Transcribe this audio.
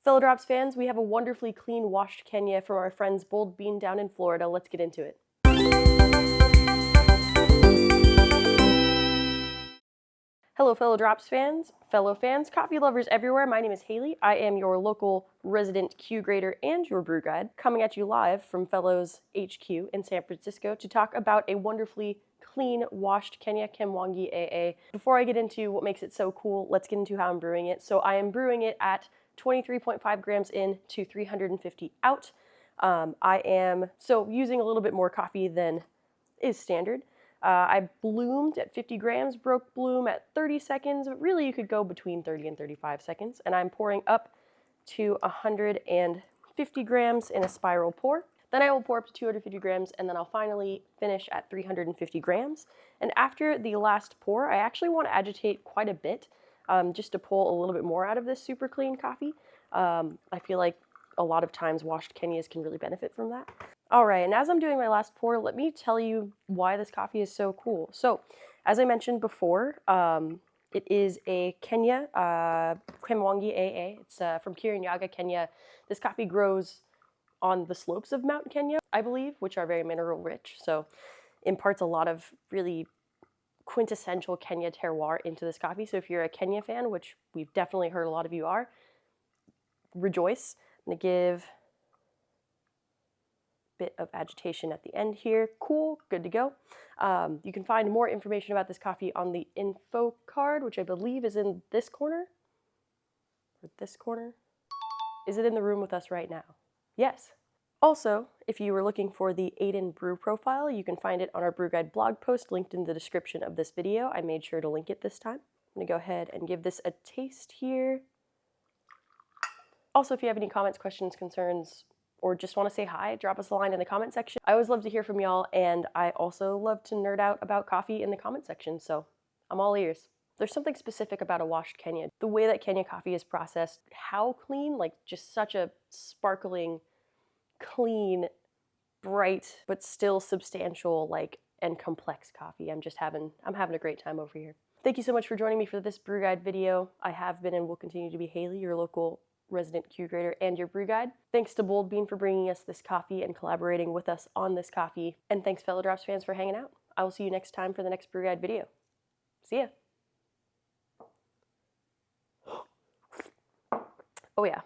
Fellow Drops fans, we have a wonderfully clean washed Kenya from our friends Bold Bean down in Florida. Let's get into it. Hello fellow Drops fans, fellow fans, coffee lovers everywhere. My name is Haley. I am your local resident Q grader and your brew guide, coming at you live from Fellows HQ in San Francisco to talk about a wonderfully clean washed Kenya Kamwangi AA. Before I get into what makes it so cool, let's get into how I'm brewing it. So I am brewing it at 23.5 grams in to 350 out. I am using a little bit more coffee than is standard. I bloomed at 50 grams, broke bloom at 30 seconds, but really you could go between 30 and 35 seconds. And I'm pouring up to 150 grams in a spiral pour. Then I will pour up to 250 grams, and then I'll finally finish at 350 grams. And after the last pour, I actually want to agitate quite a bit, just to pull a little bit more out of this super clean coffee. I feel like a lot of times washed Kenyas can really benefit from that. All right, and as I'm doing my last pour, let me tell you why this coffee is so cool. So, as I mentioned before, it is a Kenya Kamwangi AA. It's from Kirinyaga, Kenya. This coffee grows on the slopes of Mount Kenya, I believe, which are very mineral rich. So, imparts a lot of really quintessential Kenya terroir into this coffee. So, if you're a Kenya fan, which we've definitely heard a lot of you are, rejoice. I'm gonna give bit of agitation at the end here. Cool, good to go. You can find more information about this coffee on the info card, which I believe is in this corner. Or this corner? Is it in the room with us right now? Yes. Also, if you were looking for the Aiden brew profile, you can find it on our brew guide blog post linked in the description of this video. I made sure to link it this time. I'm gonna go ahead and give this a taste here. Also, if you have any comments, questions, concerns, or just want to say hi, drop us a line in the comment section. I always love to hear from y'all, and I also love to nerd out about coffee in the comment section, so I'm all ears. There's something specific about a washed Kenya. The way that Kenya coffee is processed, how clean, like just such a sparkling, clean, bright, but still substantial, and complex coffee. I'm having a great time over here. Thank you so much for joining me for this brew guide video. I have been and will continue to be Haley, your local resident Q grader and your brew guide. Thanks to Bold Bean for bringing us this coffee and collaborating with us on this coffee. And thanks fellow Drops fans for hanging out. I will see you next time for the next brew guide video. See ya. Oh yeah.